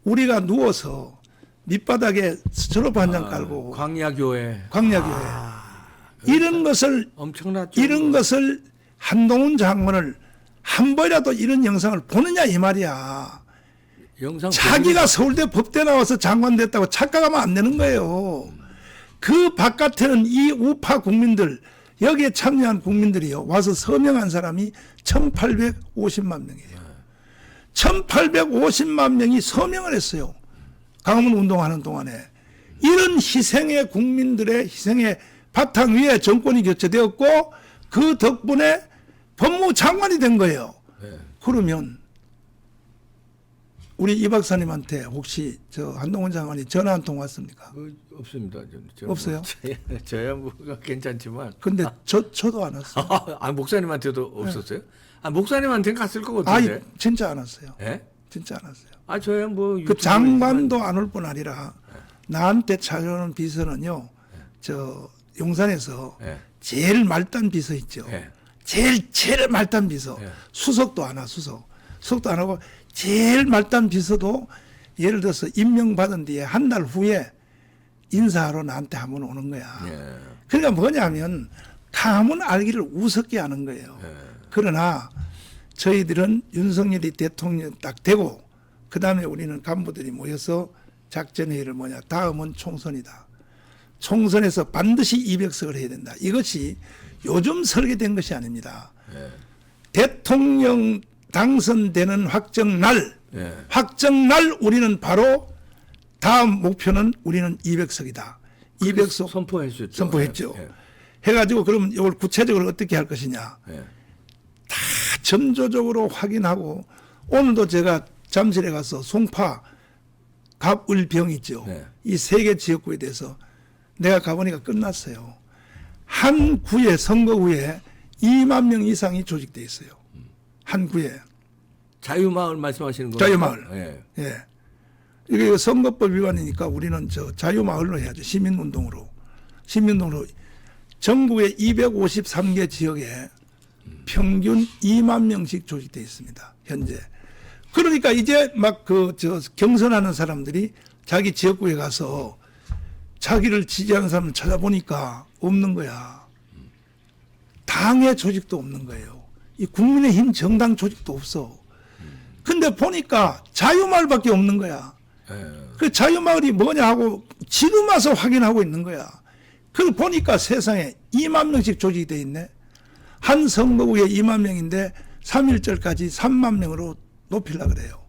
우리가 누워서 밑바닥에 스트로프 한 장 깔고 광야교회 이런 것을 엄청났죠. 이런 것을 한동훈 장관을 한 번이라도 이런 영상을 보느냐 이 말이야. 영상 자기가 서울대 법대 나와서 장관 됐다고 착각하면 안 되는 거예요. 그 바깥에는 이 우파 국민들 여기에 참여한 국민들이요 와서 서명한 사람이 1850만 명이에요. 1850만 명이 서명을 했어요. 강화문 운동하는 동안에. 이런 희생의 국민들의 희생의 바탕 위에 정권이 교체되었고 그 덕분에 법무장관이 된 거예요. 네. 그러면 우리 이 박사님한테 혹시 저 한동훈 장관이 전화 한 통 왔습니까? 없습니다. 저는 없어요? 저야 뭐가 괜찮지만. 근데 저도 안 왔어요. 목사님한테도 없었어요? 목사님한테는 갔을 거 아니 같은데. 진짜 안 왔어요. 예? 진짜 안 왔어요. 저야 뭐 그 장관도 안 올 뿐 아니라 나한테 찾아오는 비서는요. 저 용산에서 예. 제일 말단 비서 있죠. 예. 제일 말단 비서. 예. 수석도 안 와. 수석도 안 하고 제일 말단 비서도 예를 들어서 임명받은 뒤에 한 달 후에 인사하러 나한테 한번 오는 거야. 예. 그러니까 뭐냐면 가문 알기를 우습게 하는 거예요. 그러나 저희들은 윤석열이 대통령 딱 되고 그다음에 우리는 간부들이 모여서 작전회의를 다음은 총선이다. 총선에서 반드시 200석을 해야 된다. 이것이 요즘 설계된 것이 아닙니다. 대통령 당선되는 확정날 우리는 바로 다음 목표는 우리는 200석이다. 200석 선포했죠. 해가지고 그러면 이걸 구체적으로 어떻게 할 것이냐. 다 전조적으로 확인하고 오늘도 제가 잠실에 가서 송파 갑을병 있죠. 이 3개 지역구에 대해서 내가 가보니까 끝났어요. 한 구에 선거구에 2만 명 이상이 조직돼 있어요. 한 구에. 자유마을 말씀하시는 거예요? 자유마을. 예. 이게 선거법 위반이니까 우리는 자유마을로 해야죠. 시민운동으로. 전국의 253개 지역에 평균 2만 명씩 조직돼 있습니다. 현재. 그러니까 이제 막 경선하는 사람들이 자기 지역구에 가서 자기를 지지하는 사람을 찾아보니까 없는 거야. 당의 조직도 없는 거예요. 이 국민의힘 정당 조직도 없어. 근데 보니까 자유마을밖에 없는 거야. 그 자유마을이 뭐냐 하고 지금 와서 확인하고 있는 거야. 그걸 보니까 세상에 2만 명씩 조직이 돼 있네. 한 선거구에 2만 명인데 3.1절까지 3만 명으로 높이려고 그래요.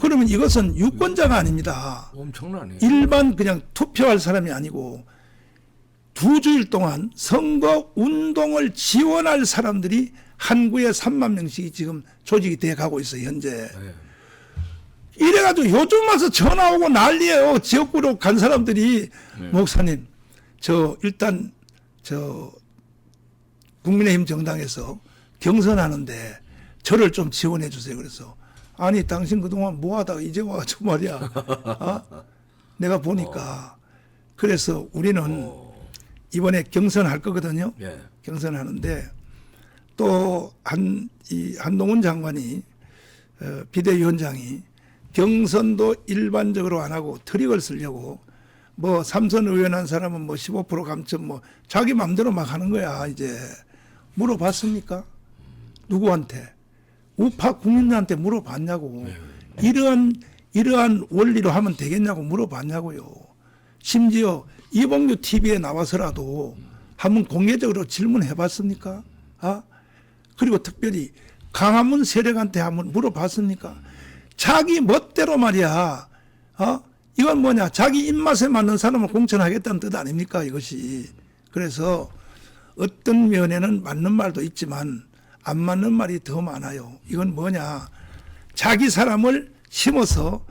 그러면 이것은 유권자가 아닙니다. 엄청나네. 일반 그냥 투표할 사람이 아니고 2주일 동안 선거 운동을 지원할 사람들이 한 구에 3만 명씩이 지금 조직이 돼 가고 있어요. 현재. 이래가지고 요즘 와서 전화 오고 난리예요. 지역구로 간 사람들이 목사님 일단 국민의힘 정당에서 경선하는데 저를 좀 지원해 주세요. 그래서 아니 당신 그동안 뭐 하다가 이제 와가지고 말이야. 내가 보니까 그래서 우리는 이번에 경선할 거거든요. 경선하는데 또 한동훈 장관이 비대위원장이 경선도 일반적으로 안 하고 트릭을 쓰려고 뭐 삼선 의원 한 사람은 뭐 15% 감점 뭐 자기 마음대로 막 하는 거야. 이제 물어봤습니까? 누구한테? 우파 국민들한테 물어봤냐고. 이러한 원리로 하면 되겠냐고 물어봤냐고요. 심지어 이봉규 TV에 나와서라도 한번 공개적으로 질문해 봤습니까? 그리고 특별히 강화문 세력한테 한번 물어봤습니까? 자기 멋대로 말이야. 이건 뭐냐? 자기 입맛에 맞는 사람을 공천하겠다는 뜻 아닙니까? 이것이. 그래서 어떤 면에는 맞는 말도 있지만 안 맞는 말이 더 많아요. 이건 뭐냐? 자기 사람을 심어서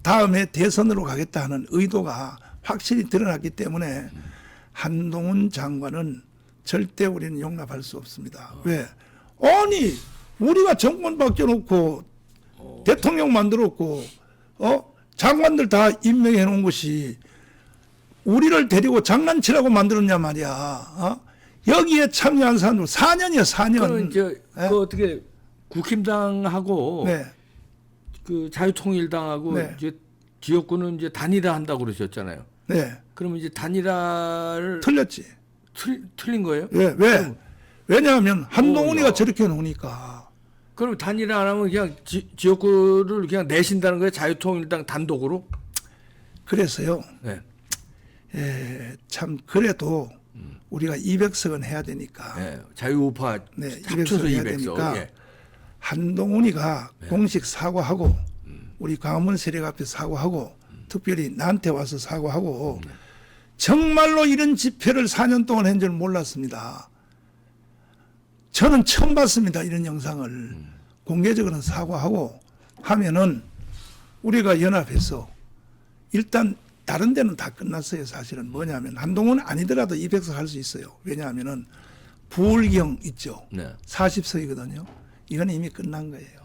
다음에 대선으로 가겠다 하는 의도가 확실히 드러났기 때문에 한동훈 장관은 절대 우리는 용납할 수 없습니다. 왜? 아니 우리가 정권 바뀌어놓고 대통령 만들었고 장관들 다 임명해 놓은 것이 우리를 데리고 장난치라고 만들었냐 말이야. 여기에 참여한 사람들 4년이야 4년. 그럼 이제 그 어떻게 국힘당하고 그 자유통일당하고 이제 지역구는 이제 단일화 한다고 그러셨잖아요. 그러면 이제 단일화를 틀렸지. 틀린 거예요? 왜? 왜냐하면 한동훈이가 저렇게 놓으니까. 그럼 단일화 안 하면 그냥 지역구를 그냥 내신다는 거예요? 자유통일당 단독으로? 그래서요. 참 그래도 우리가 200석은 해야 되니까. 자유우파 합쳐서 200석 해야 되니까 한동훈이가 공식 사과하고 우리 광화문 세력 앞에 사과하고 특별히 나한테 와서 사과하고 정말로 이런 집회를 4년 동안 한 줄 몰랐습니다. 저는 처음 봤습니다. 이런 영상을. 공개적으로는 사과하고 하면은 우리가 연합해서 일단 다른 데는 다 끝났어요. 사실은 뭐냐면 한동훈 아니더라도 200석 할 수 있어요. 왜냐하면은 부울경 있죠. 40석이거든요. 이건 이미 끝난 거예요.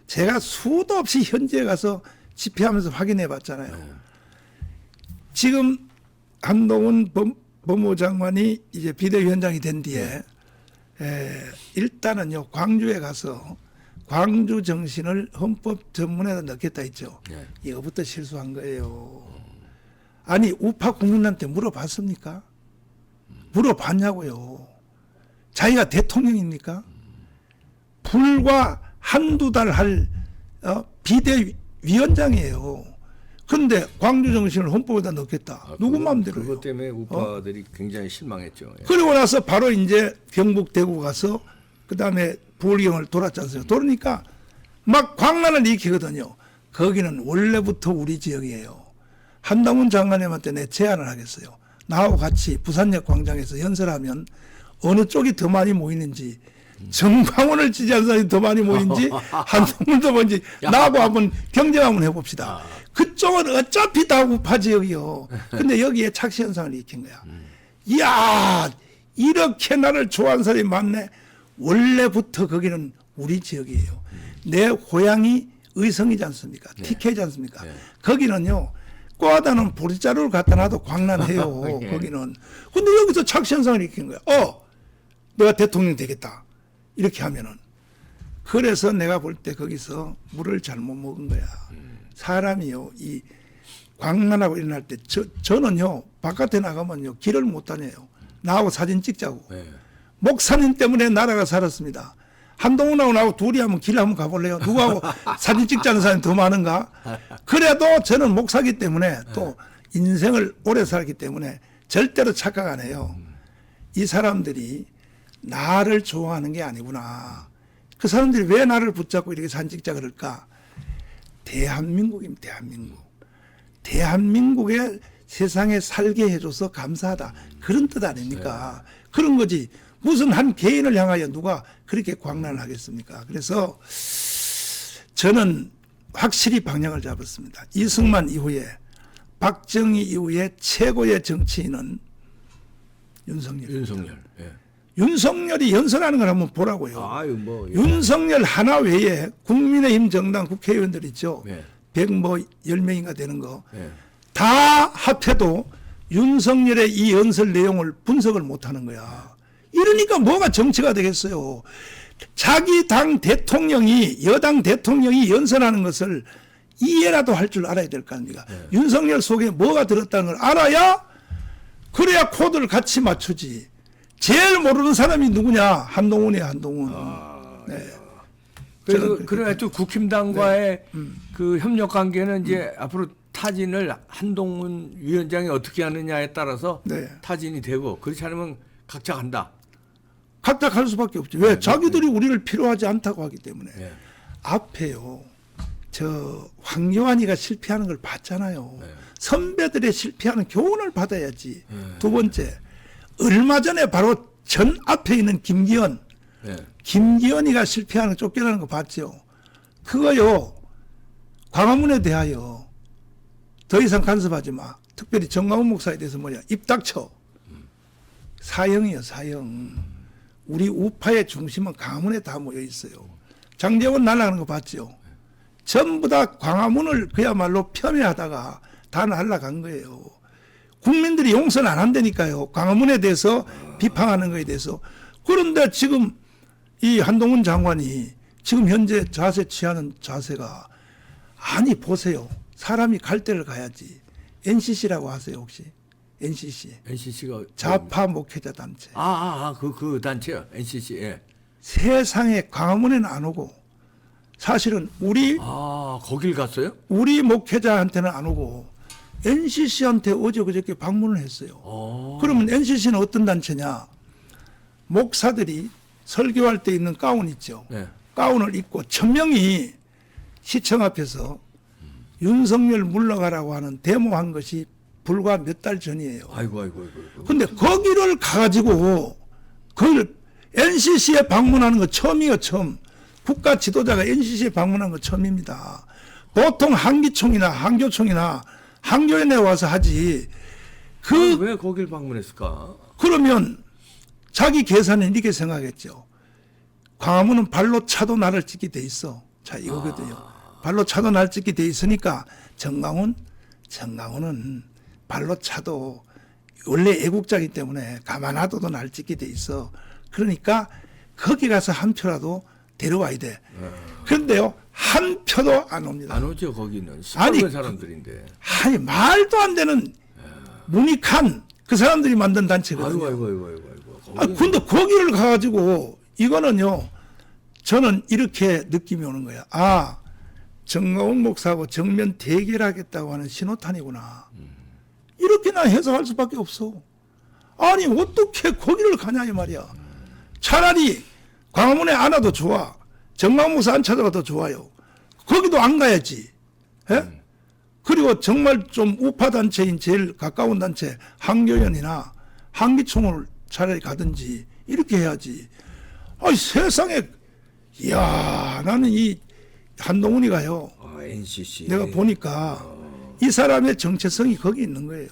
제가 수도 없이 현지에 가서 집회하면서 확인해 봤잖아요. 지금 한동훈 법무부 장관이 이제 비대위원장이 된 뒤에 일단은요 광주에 가서 광주 정신을 헌법 전문에다 넣겠다 했죠. 이거부터 실수한 거예요. 아니 우파 국민한테 물어봤습니까? 물어봤냐고요. 자기가 대통령입니까? 불과 한두 달 할 비대위원장이에요. 그런데 광주 정신을 헌법에다 넣겠다. 누구 마음대로요. 그것 때문에 우파들이 굉장히 실망했죠. 예. 그리고 나서 바로 이제 경북 대구 가서 그다음에 부울경을 돌았지 않습니까? 돌으니까 막 광란을 일으키거든요. 거기는 원래부터 우리 지역이에요. 한동훈 장관님한테 내 제안을 하겠어요. 나하고 같이 부산역 광장에서 연설하면 어느 쪽이 더 많이 모이는지, 정광훈을 지지하는 사람이 더 많이 모이는지 한동훈 더 많은지 나하고 한번 경쟁 한번 해봅시다. 그쪽은 어차피 다 우파 지역이요. 근데 여기에 착시 현상을 일으킨 거야. 이야, 이렇게 나를 좋아하는 사람이 많네. 원래부터 거기는 우리 지역이에요. 내 고향이 의성이지 않습니까? TK지 않습니까? 거기는요, 꼬아다는 보리자루를 갖다 놔도 광란해요. 거기는. 근데 여기서 착시 현상을 일으킨 거야. 내가 대통령 되겠다. 이렇게 하면은. 그래서 내가 볼 때 거기서 물을 잘못 먹은 거야. 사람이요, 이 광란하고 일어날 때 저는요, 바깥에 나가면요, 길을 못 다녀요. 나하고 사진 찍자고. 목사님 때문에 나라가 살았습니다. 한동훈하고 나하고 둘이 한번 길 한번 가볼래요? 누구하고 사진 찍자는 사람이 더 많은가? 그래도 저는 목사기 때문에 또 인생을 오래 살기 때문에 절대로 착각 안 해요. 이 사람들이 나를 좋아하는 게 아니구나. 그 사람들이 왜 나를 붙잡고 이렇게 사진 찍자 그럴까? 대한민국입니다. 대한민국. 대한민국에 세상에 살게 해줘서 감사하다. 그런 뜻 아닙니까? 그런 거지. 무슨 한 개인을 향하여 누가 그렇게 광란을 하겠습니까? 그래서 저는 확실히 방향을 잡았습니다. 이승만 이후에, 박정희 이후에 최고의 정치인은 윤석열. 예. 윤석열이 연설하는 걸 한번 보라고요. 아유, 뭐. 윤석열 하나 외에 국민의힘 정당 국회의원들 있죠. 예. 10명인가 되는 거. 예. 다 합해도 윤석열의 이 연설 내용을 분석을 못하는 거야. 이러니까 뭐가 정치가 되겠어요. 자기 당 대통령이, 여당 대통령이 연설하는 것을 이해라도 할 줄 알아야 될 거 아닙니까? 윤석열 속에 뭐가 들었다는 걸 알아야, 그래야 코드를 같이 맞추지. 제일 모르는 사람이 누구냐? 한동훈이야, 한동훈. 네. 그래야 또 국힘당과의 그 협력 관계는 이제 앞으로 타진을 한동훈 위원장이 어떻게 하느냐에 따라서 타진이 되고, 그렇지 않으면 각자 간다. 각자 갈 수밖에 없죠. 왜? 자기들이 우리를 필요하지 않다고 하기 때문에. 앞에요, 저 황교안이가 실패하는 걸 봤잖아요. 선배들의 실패하는 교훈을 받아야지. 두 번째, 얼마 전에 바로 전 앞에 있는 김기현, 김기현이가 실패하는 거 쫓겨나는 거 봤죠. 그거요, 광화문에 대하여 더 이상 간섭하지 마. 특별히 정광훈 목사에 대해서 뭐냐, 입 닥쳐. 사형이요, 사형. 우리 우파의 중심은 광화문에 다 모여 있어요. 장제원 날아가는 거 봤죠. 전부 다 광화문을 그야말로 폄훼하다가 다 날아간 거예요. 국민들이 용서는 안 한다니까요. 광화문에 대해서 비판하는 거에 대해서. 그런데 지금 이 한동훈 장관이 지금 현재 자세 취하는 자세가, 아니 보세요. 사람이 갈 데를 가야지. NCC라고 하세요 혹시? NCC가 좌파 목회자 단체. 그 단체요. NCC. 예. 세상에 광화문에는 안 오고, 사실은 거길 갔어요? 우리 목회자한테는 안 오고 NCC한테 어제 그저께 방문을 했어요. 그러면 NCC는 어떤 단체냐? 목사들이 설교할 때 입는 가운 있죠. 가운을 입고 1000명이 시청 앞에서 윤석열 물러가라고 하는 데모한 것이 불과 몇 달 전이에요. 아이고. 근데 거기를 가가지고, 거기를 NCC에 방문하는 거 처음이에요, 처음. 국가 지도자가 NCC에 방문한 거 처음입니다. 보통 한기총이나 한교총이나 한교연에 와서 하지. 왜 거길 방문했을까? 그러면 자기 계산은 이렇게 생각했죠. 광화문은 발로 차도 나를 찍게 돼 있어. 자, 이거거든요. 발로 차도 나를 찍게 돼 있으니까 정광훈은 발로 차도 원래 애국자이기 때문에 가만 놔둬도 날 찍게 돼 있어. 그러니까 거기 가서 한 표라도 데려와야 돼. 그런데요, 한 표도 안 옵니다. 안 오죠, 거기는. 시골 사람들인데. 아니, 말도 안 되는 문익한 그 사람들이 만든 단체거든요. 아이고. 근데 거기를 가가지고 이거는요, 저는 이렇게 느낌이 오는 거야. 아, 정가운 목사하고 정면 대결하겠다고 하는 신호탄이구나. 이렇게 나 해석할 수밖에 없어. 아니, 어떻게 거기를 가냐, 이 말이야. 차라리 광화문에 안 와도 좋아. 정가운 목사 안 찾아가도 좋아요. 거기도 안 가야지. 예? 그리고 정말 좀 우파 단체인 제일 가까운 단체, 한교연이나 한기총을 차라리 가든지, 이렇게 해야지. 아니, 세상에, 이야, 나는 이 한동훈이가요. NCC. 내가 보니까 이 사람의 정체성이 거기 있는 거예요.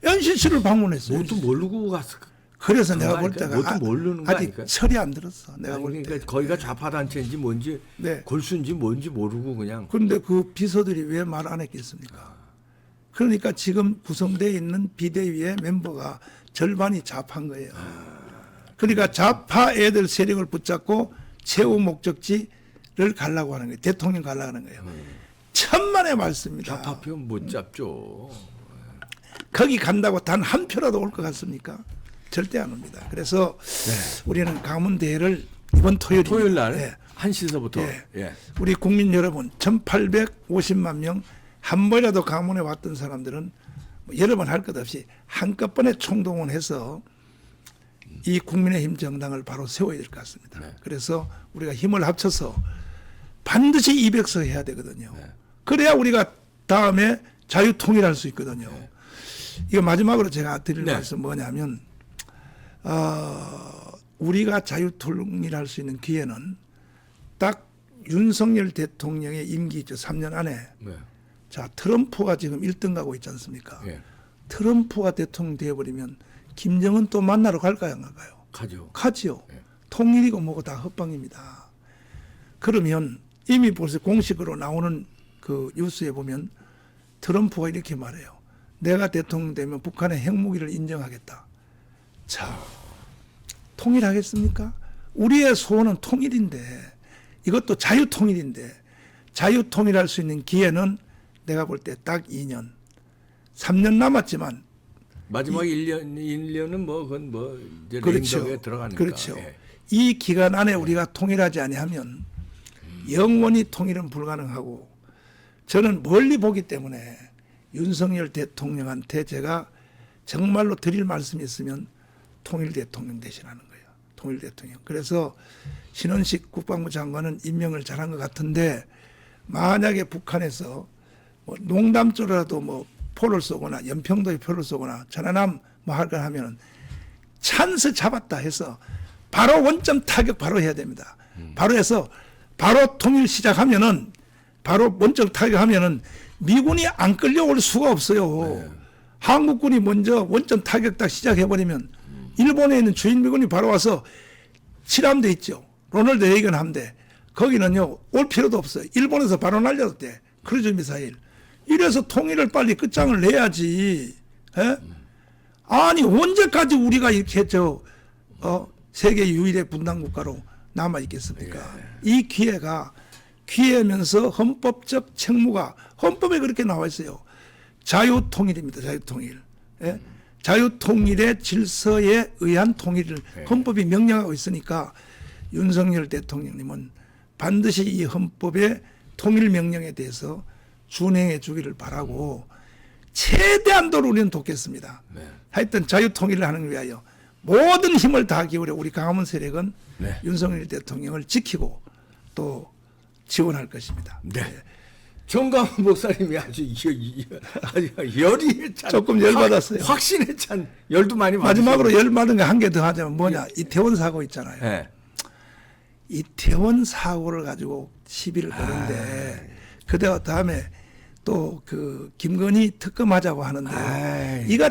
NCC를 방문했어요. 뭣도 모르고 갔어. 그래서 내가 볼 때가 뭣도 모르는 거 아직 아닐까요? 철이 안 들었어. 내가 아니, 볼 때. 그러니까 거기가 좌파 단체인지 뭔지 네. 골수인지 뭔지 모르고 그냥. 그런데 그 비서들이 왜 말 안 했겠습니까? 그러니까 지금 구성되어 있는 비대위의 멤버가 절반이 좌파인 거예요. 그러니까 좌파 애들 세력을 붙잡고 최후 목적지를 가려고 하는 거예요. 대통령 가려고 하는 거예요. 천만의 말씀입니다. 좌파표 못 잡죠. 거기 간다고 단 한 표라도 올 것 같습니까? 절대 안 옵니다. 그래서 우리는 강문대회를 이번 토요일 날 예, 1시서부터 예. 우리 국민 여러분 1850만 명 한 번이라도 강문에 왔던 사람들은 뭐 여러 번 할 것 없이 한꺼번에 총동원해서 이 국민의힘 정당을 바로 세워야 될 것 같습니다. 그래서 우리가 힘을 합쳐서 반드시 200석 해야 되거든요. 그래야 우리가 다음에 자유통일할 수 있거든요. 이거 마지막으로 제가 드릴 말씀 뭐냐면 우리가 자유통일할 수 있는 기회는 딱 윤석열 대통령의 임기 있죠. 3년 안에. 자, 트럼프가 지금 1등 가고 있지 않습니까? 트럼프가 대통령 되어버리면 김정은 또 만나러 갈까요? 안 갈까요? 가죠. 가지요. 통일이고 뭐고 다 헛방입니다. 그러면 이미 벌써 공식으로 나오는 그 뉴스에 보면 트럼프가 이렇게 말해요. 내가 대통령 되면 북한의 핵무기를 인정하겠다. 자, 통일하겠습니까? 우리의 소원은 통일인데, 이것도 자유통일인데, 자유통일할 수 있는 기회는 내가 볼 때 딱 2년, 3년 남았지만 마지막 1년은 뭐 그건 뭐 이제 그렇죠. 랭덕에 들어가니까. 그렇죠. 이 기간 안에 우리가 통일하지 아니하면 영원히 통일은 불가능하고, 저는 멀리 보기 때문에 윤석열 대통령한테 제가 정말로 드릴 말씀이 있으면 통일 대통령 대신하는 거예요. 통일 대통령. 그래서 신원식 국방부 장관은 임명을 잘한 것 같은데, 만약에 북한에서 뭐 농담조라도 뭐 포를 쏘거나 연평도에 표를 쏘거나 전하남 뭐 할 걸 하면은 찬스 잡았다 해서 바로 원점 타격 바로 해야 됩니다. 바로 해서 바로 통일 시작하면은, 바로 원점 타격하면은 미군이 안 끌려올 수가 없어요. 한국군이 먼저 원점 타격 딱 시작해버리면 일본에 있는 주인미군이 바로 와서 칠함대 있죠. 로널드 레이건 함대. 거기는요, 올 필요도 없어요. 일본에서 바로 날려도 돼. 크루즈 미사일. 이래서 통일을 빨리 끝장을 내야지. 에? 아니, 언제까지 우리가 이렇게 세계 유일의 분단국가로 남아있겠습니까? 이 기회면서 헌법적 책무가 헌법에 그렇게 나와 있어요. 자유통일입니다. 자유통일. 예? 자유통일의 질서에 의한 통일을 헌법이 명령하고 있으니까 윤석열 대통령님은 반드시 이 헌법의 통일 명령에 대해서 준행해 주기를 바라고 최대한도로 우리는 돕겠습니다. 하여튼 자유통일을 하는 위하여 모든 힘을 다 기울여 우리 강화문 세력은 윤석열 대통령을 지키고 또 지원할 것입니다. 정강훈 목사님이 아주 열이 찬, 조금 열받았어요. 확신에 찬 열도 많이 받으셨어요. 마지막으로 열받은 거 한 개 더 하자면 뭐냐, 이태원 사고 있잖아요. 이태원 사고를 가지고 시비를 거는데 그때 다음에 또 그 김건희 특검하자고 하는데 이거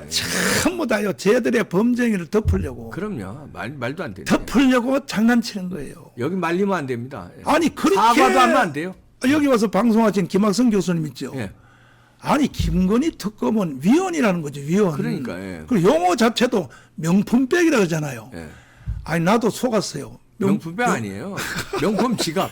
전부 다요 쟤들의 범죄행위를 덮으려고. 그럼요. 말도 안 돼요. 덮으려고 장난치는 거예요. 여기 말리면 안 됩니다. 아니 그렇게 사과도 하면 안 돼요. 여기 와서 방송하신 김학성 교수님 있죠. 예. 아니 김건희 특검은 위헌이라는 거죠. 위헌. 그러니까. 예. 그리고 용어 자체도 명품백이라고 하잖아요. 예. 아니 나도 속았어요. 명품백 아니에요. 명품 지갑.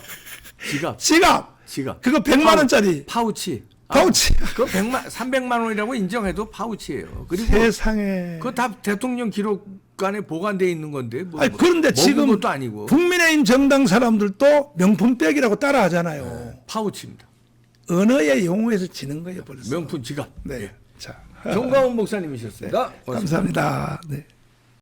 그거 100만 원짜리 파우치. 파우치. 그거 300만 원이라고 인정해도 파우치예요. 그리고 세상에. 그거 다 대통령 기록 국간에 보관돼 있는 건데 뭐, 아니, 그런데 먹은 지금 것도 아니고 국민의힘 정당 사람들도 명품백이라고 따라하잖아요. 파우치입니다. 언어의 용어에서 지는 거예요 벌써. 명품 지갑. 네. 자, 정광훈 목사님이셨습니다. 고맙습니다. 감사합니다. 네.